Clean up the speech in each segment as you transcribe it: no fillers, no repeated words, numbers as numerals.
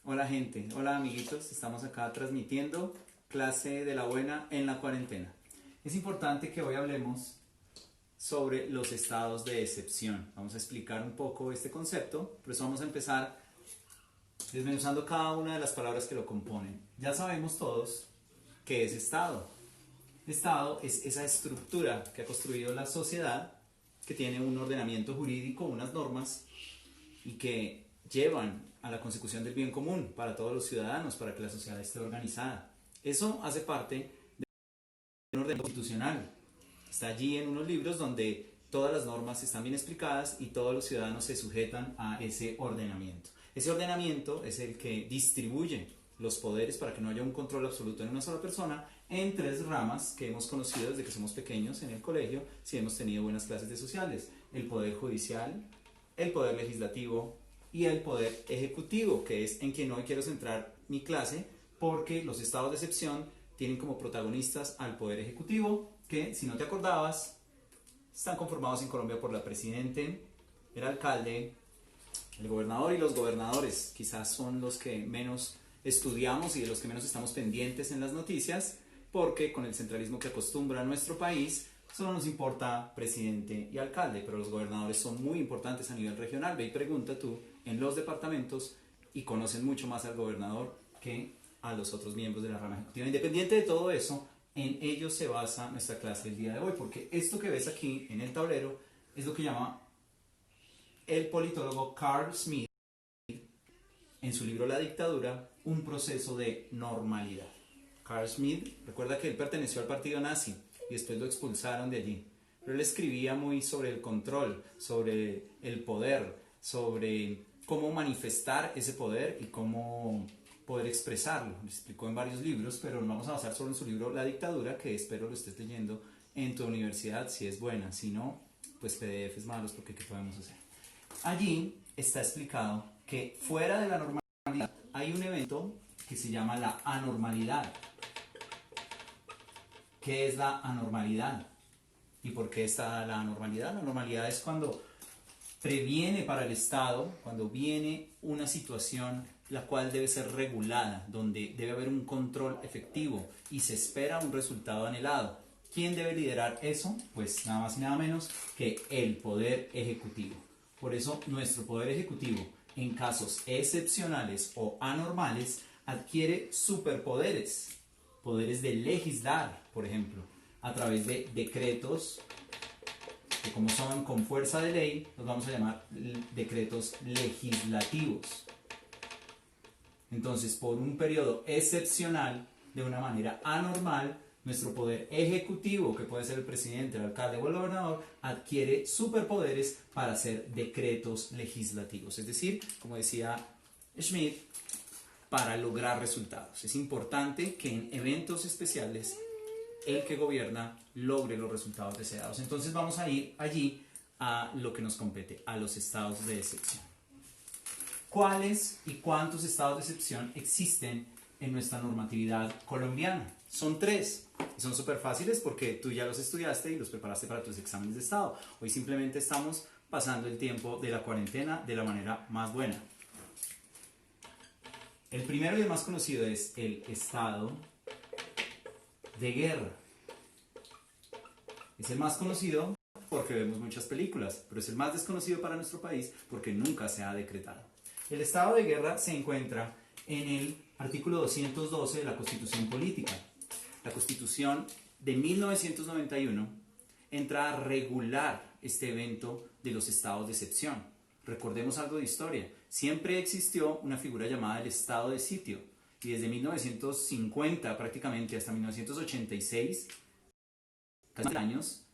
Hola gente, hola amiguitos, estamos acá transmitiendo clase de la buena en la cuarentena. Es importante que hoy hablemos sobre los estados de excepción. Vamos a explicar un poco este concepto, por eso vamos a empezar desmenuzando cada una de las palabras que lo componen. Ya sabemos todos qué es estado. Estado es esa estructura que ha construido la sociedad, que tiene un ordenamiento jurídico, unas normas y que llevan a la consecución del bien común para todos los ciudadanos, para que la sociedad esté organizada. Eso hace parte de un orden constitucional. Está allí en unos libros donde todas las normas están bien explicadas y todos los ciudadanos se sujetan a ese ordenamiento. Ese ordenamiento es el que distribuye los poderes para que no haya un control absoluto en una sola persona en tres ramas que hemos conocido desde que somos pequeños en el colegio, si hemos tenido buenas clases de sociales: el poder judicial, el poder legislativo y el poder ejecutivo, que es en quien hoy quiero centrar mi clase, porque los estados de excepción tienen como protagonistas al poder ejecutivo, que, si no te acordabas, están conformados en Colombia por la presidente, el alcalde, el gobernador y los gobernadores. Quizás son los que menos estudiamos y de los que menos estamos pendientes en las noticias, porque con el centralismo que acostumbra nuestro país, solo nos importa presidente y alcalde, pero los gobernadores son muy importantes a nivel regional. Ve y pregunta tú en los departamentos y conocen mucho más al gobernador que a los otros miembros de la rama ejecutiva. Independiente de todo eso, en ello se basa nuestra clase del día de hoy, porque esto que ves aquí en el tablero es lo que llama el politólogo Carl Schmitt en su libro La dictadura, un proceso de normalidad. Carl Schmitt, recuerda que él perteneció al partido nazi y después lo expulsaron de allí. Pero él escribía muy sobre el control, sobre el poder, sobre cómo manifestar ese poder y cómo poder expresarlo. Lo explicó en varios libros, pero nos vamos a basar solo en su libro La dictadura, que espero lo estés leyendo en tu universidad si es buena. Si no, pues PDFs malos, porque ¿qué podemos hacer? Allí está explicado que fuera de la normalidad hay un evento que se llama la anormalidad. ¿Qué es la anormalidad? ¿Y por qué está la anormalidad? La anormalidad es cuando previene para el Estado, cuando viene una situación la cual debe ser regulada, donde debe haber un control efectivo y se espera un resultado anhelado. ¿Quién debe liderar eso? Pues nada más y nada menos que el Poder Ejecutivo. Por eso nuestro Poder Ejecutivo, en casos excepcionales o anormales, adquiere superpoderes, poderes de legislar, por ejemplo, a través de decretos, que como son con fuerza de ley, los vamos a llamar decretos legislativos. Entonces, por un periodo excepcional, de una manera anormal, nuestro poder ejecutivo, que puede ser el presidente, el alcalde o el gobernador, adquiere superpoderes para hacer decretos legislativos. Es decir, como decía Schmitt, para lograr resultados. Es importante que en eventos especiales el que gobierna logre los resultados deseados. Entonces vamos a ir allí a lo que nos compete, a los estados de excepción. ¿Cuáles y cuántos estados de excepción existen en nuestra normatividad colombiana? Son 3. Y son súper fáciles porque tú ya los estudiaste y los preparaste para tus exámenes de estado. Hoy simplemente estamos pasando el tiempo de la cuarentena de la manera más buena. El primero y el más conocido es el estado de guerra. Es el más conocido porque vemos muchas películas, pero es el más desconocido para nuestro país porque nunca se ha decretado. El estado de guerra se encuentra en el artículo 212 de la Constitución Política. La Constitución de 1991 entra a regular este evento de los estados de excepción. Recordemos algo de historia. Siempre existió una figura llamada el estado de sitio y desde 1950 prácticamente hasta 1986, casi años,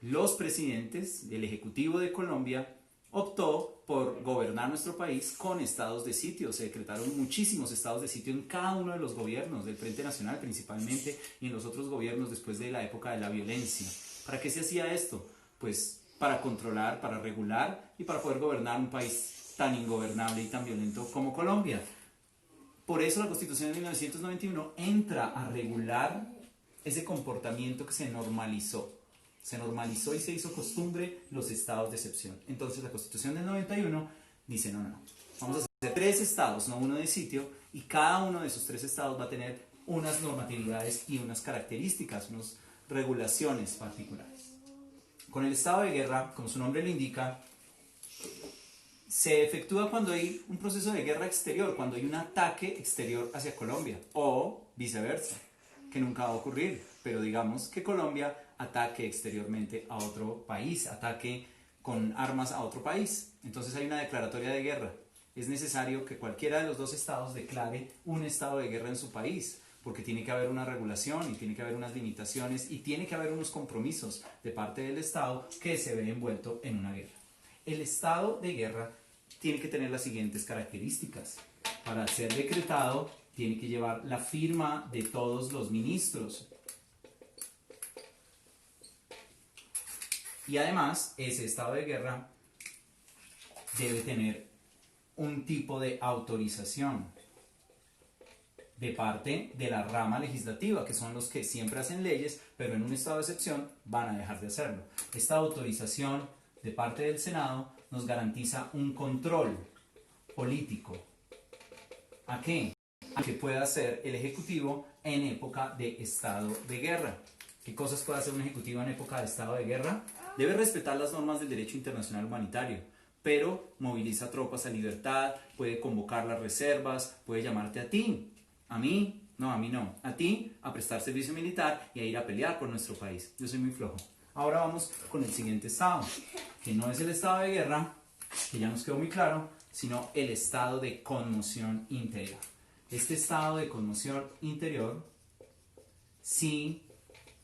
los presidentes del Ejecutivo de Colombia optó por gobernar nuestro país con estados de sitio. Se decretaron muchísimos estados de sitio en cada uno de los gobiernos, del Frente Nacional principalmente, y en los otros gobiernos después de la época de la violencia. ¿Para qué se hacía esto? Pues para controlar, para regular y para poder gobernar un país tan ingobernable y tan violento como Colombia. Por eso la Constitución de 1991 entra a regular ese comportamiento que se normalizó. Se normalizó y se hizo costumbre los estados de excepción. Entonces la Constitución del 91 dice, no, vamos a hacer 3 estados, no uno de sitio, y cada uno de esos 3 estados va a tener unas normatividades y unas características, unas regulaciones particulares. Con el estado de guerra, como su nombre lo indica, se efectúa cuando hay un proceso de guerra exterior, cuando hay un ataque exterior hacia Colombia, o viceversa, que nunca va a ocurrir, pero digamos que Colombia ataque exteriormente a otro país, ataque con armas a otro país. Entonces hay una declaratoria de guerra. Es necesario que cualquiera de los 2 estados declare un estado de guerra en su país, porque tiene que haber una regulación y tiene que haber unas limitaciones y tiene que haber unos compromisos de parte del estado que se ve envuelto en una guerra. El estado de guerra tiene que tener las siguientes características. Para ser decretado, tiene que llevar la firma de todos los ministros. Y además, ese estado de guerra debe tener un tipo de autorización de parte de la rama legislativa, que son los que siempre hacen leyes, pero en un estado de excepción van a dejar de hacerlo. Esta autorización de parte del Senado nos garantiza un control político. ¿A qué? A que pueda hacer el Ejecutivo en época de estado de guerra. ¿Qué cosas puede hacer un Ejecutivo en época de estado de guerra? Debe respetar las normas del derecho internacional humanitario, pero moviliza tropas a libertad, puede convocar las reservas, puede llamarte a ti, a mí no, a ti a prestar servicio militar y a ir a pelear por nuestro país. Yo soy muy flojo. Ahora vamos con el siguiente estado, que no es el estado de guerra, que ya nos quedó muy claro, sino el estado de conmoción interior. Este estado de conmoción interior sí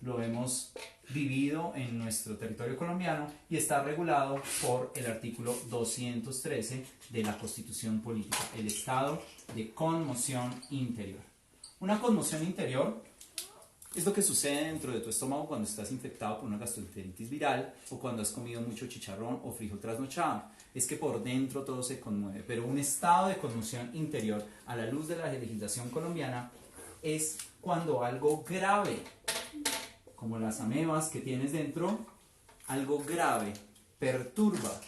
lo hemos vivido en nuestro territorio colombiano y está regulado por el artículo 213 de la Constitución Política, el estado de conmoción interior. Una conmoción interior es lo que sucede dentro de tu estómago cuando estás infectado por una gastroenteritis viral o cuando has comido mucho chicharrón o frijol trasnochado. Es que por dentro todo se conmueve, pero un estado de conmoción interior a la luz de la legislación colombiana es cuando algo grave, como las amebas que tienes dentro, algo grave perturba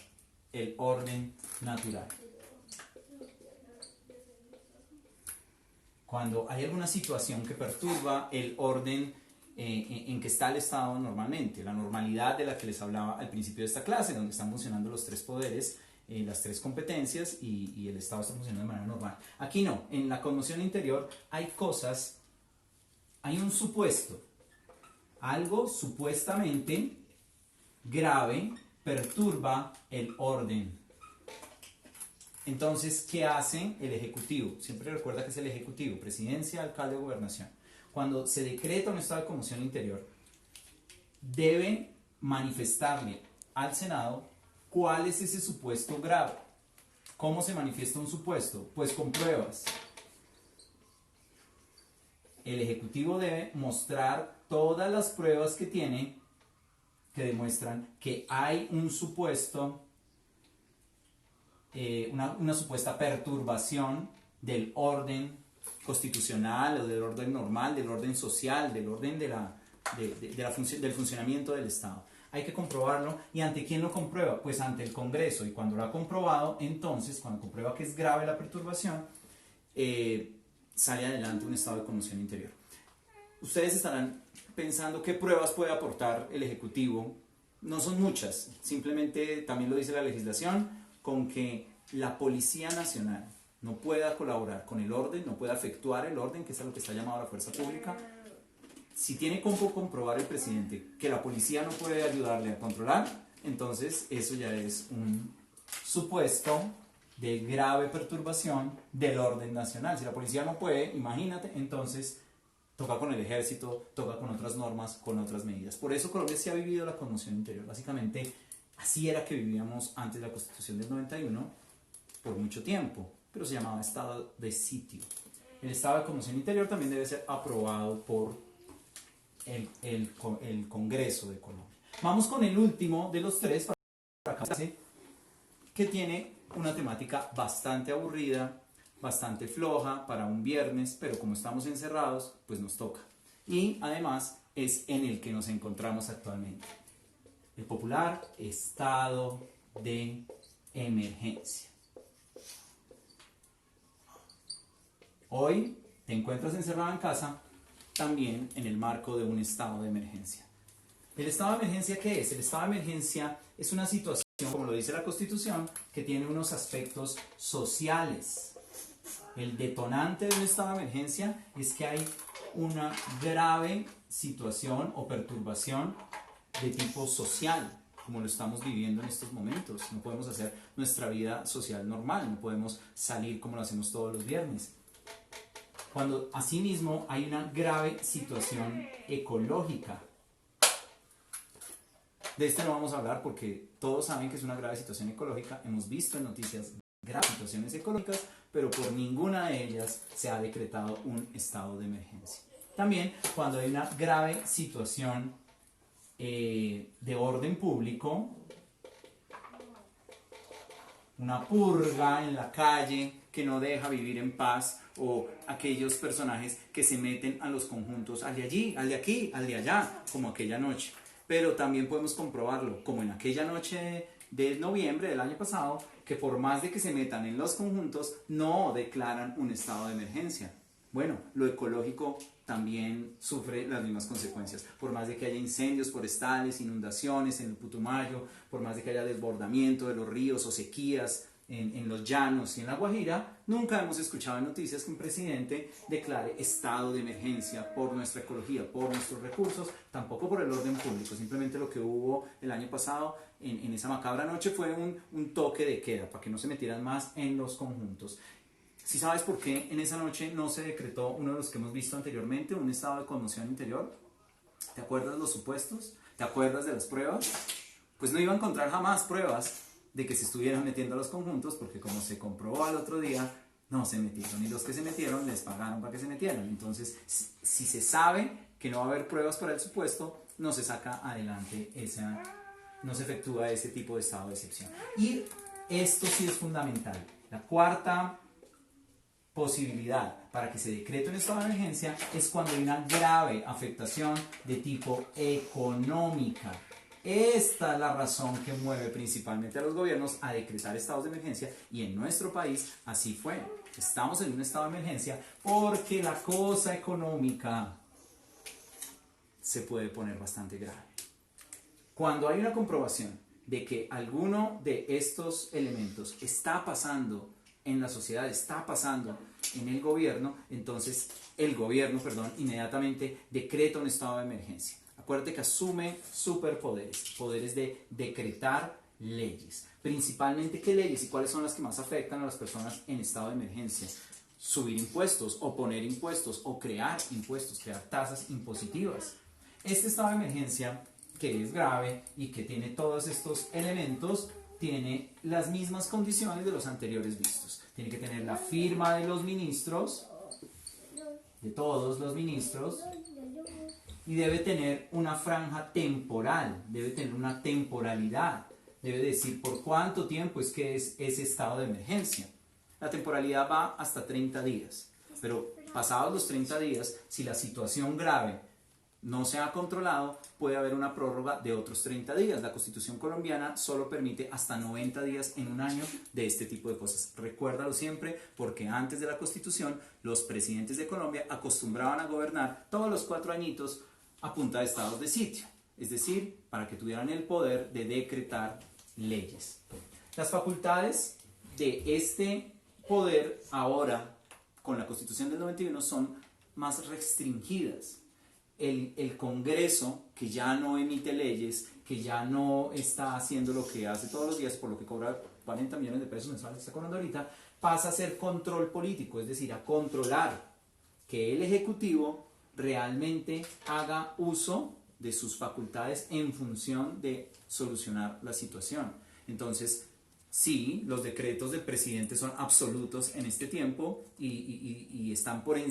el orden natural. Cuando hay alguna situación que perturba el orden en que está el Estado normalmente, la normalidad de la que les hablaba al principio de esta clase, donde están funcionando los 3 poderes, las 3 competencias y el Estado está funcionando de manera normal. Aquí no, en la conmoción interior hay cosas, hay un supuesto, algo supuestamente grave perturba el orden. Entonces, ¿qué hace el Ejecutivo? Siempre recuerda que es el Ejecutivo, presidencia, alcalde o gobernación. Cuando se decreta un estado de conmoción interior, debe manifestarle al Senado cuál es ese supuesto grave. ¿Cómo se manifiesta un supuesto? Pues con pruebas. El Ejecutivo debe mostrar todas las pruebas que tiene que demuestran que hay un supuesto, una supuesta perturbación del orden constitucional o del orden normal, del orden social, del orden del funcionamiento del Estado. Hay que comprobarlo. ¿Y ante quién lo comprueba? Pues ante el Congreso. Y cuando lo ha comprobado, entonces, cuando comprueba que es grave la perturbación, sale adelante un estado de conmoción interior. Ustedes estarán pensando qué pruebas puede aportar el Ejecutivo. No son muchas, simplemente también lo dice la legislación, con que la Policía Nacional no pueda colaborar con el orden, no pueda efectuar el orden, que es a lo que está llamado la fuerza pública. Si tiene como comprobar el presidente que la policía no puede ayudarle a controlar, entonces eso ya es un supuesto de grave perturbación del orden nacional. Si la policía no puede, imagínate, entonces toca con el ejército, toca con otras normas, con otras medidas. Por eso Colombia sí ha vivido la conmoción interior. Básicamente, así era que vivíamos antes de la Constitución del 91 por mucho tiempo, pero se llamaba estado de sitio. El estado de conmoción interior también debe ser aprobado por el Congreso de Colombia. Vamos con el último de los 3, que tiene una temática bastante aburrida, bastante floja para un viernes, pero como estamos encerrados, pues nos toca. Y además es en el que nos encontramos actualmente. El popular estado de emergencia. Hoy te encuentras encerrado en casa también en el marco de un estado de emergencia. ¿El estado de emergencia qué es? El estado de emergencia es una situación, como lo dice la Constitución, que tiene unos aspectos sociales. El detonante de un estado de emergencia es que hay una grave situación o perturbación de tipo social, como lo estamos viviendo en estos momentos. No podemos hacer nuestra vida social normal, no podemos salir como lo hacemos todos los viernes. Cuando asimismo hay una grave situación ecológica. De esto no vamos a hablar porque todos saben que es una grave situación ecológica. Hemos visto en noticias graves situaciones ecológicas, pero por ninguna de ellas se ha decretado un estado de emergencia. También cuando hay una grave situación de orden público, una purga en la calle que no deja vivir en paz, o aquellos personajes que se meten a los conjuntos, al de allí, al de aquí, al de allá, como aquella noche. Pero también podemos comprobarlo, como en aquella noche de noviembre del año pasado, que por más de que se metan en los conjuntos, no declaran un estado de emergencia. Bueno, lo ecológico también sufre las mismas consecuencias. Por más de que haya incendios forestales, inundaciones en el Putumayo, por más de que haya desbordamiento de los ríos o sequías en los llanos y en La Guajira, nunca hemos escuchado en noticias que un presidente declare estado de emergencia por nuestra ecología, por nuestros recursos, tampoco por el orden público. Simplemente lo que hubo el año pasado en esa macabra noche fue un toque de queda para que no se metieran más en los conjuntos. ¿Sí sabes por qué en esa noche no se decretó uno de los que hemos visto anteriormente, un estado de conmoción interior? ¿Te acuerdas de los supuestos? ¿Te acuerdas de las pruebas? Pues no iba a encontrar jamás pruebas de que se estuvieran metiendo a los conjuntos, porque como se comprobó al otro día, no se metieron. Y los que se metieron les pagaron para que se metieran. Entonces, si se sabe que no va a haber pruebas para el supuesto, no se saca adelante no se efectúa ese tipo de estado de excepción. Y esto sí es fundamental. La cuarta posibilidad para que se decrete un estado de emergencia es cuando hay una grave afectación de tipo económica. Esta es la razón que mueve principalmente a los gobiernos a decretar estados de emergencia, y en nuestro país así fue. Estamos en un estado de emergencia porque la cosa económica se puede poner bastante grave. Cuando hay una comprobación de que alguno de estos elementos está pasando en la sociedad, está pasando en el gobierno, entonces el gobierno, inmediatamente decreta un estado de emergencia. Acuérdate que asume superpoderes, poderes de decretar leyes. Principalmente, ¿qué leyes y cuáles son las que más afectan a las personas en estado de emergencia? Subir impuestos, o poner impuestos, o crear impuestos, crear tasas impositivas. Este estado de emergencia, que es grave y que tiene todos estos elementos, tiene las mismas condiciones de los anteriores vistos. Tiene que tener la firma de los ministros, de todos los ministros, y debe tener una franja temporal, debe tener una temporalidad, debe decir por cuánto tiempo es que es ese estado de emergencia. La temporalidad va hasta 30 días, pero pasados los 30 días, si la situación grave no se ha controlado, puede haber una prórroga de otros 30 días. La Constitución colombiana solo permite hasta 90 días en un año de este tipo de cosas. Recuérdalo siempre, porque antes de la Constitución, los presidentes de Colombia acostumbraban a gobernar todos los 4 añitos a punta de estados de sitio. Es decir, para que tuvieran el poder de decretar leyes. Las facultades de este poder ahora, con la Constitución del 91, son más restringidas. El Congreso, que ya no emite leyes, que ya no está haciendo lo que hace todos los días, por lo que cobra 40 millones de pesos mensuales, está cobrando ahorita, pasa a ser control político, es decir, a controlar que el Ejecutivo realmente haga uso de sus facultades en función de solucionar la situación. Entonces, sí, los decretos del presidente son absolutos en este tiempo y están por encima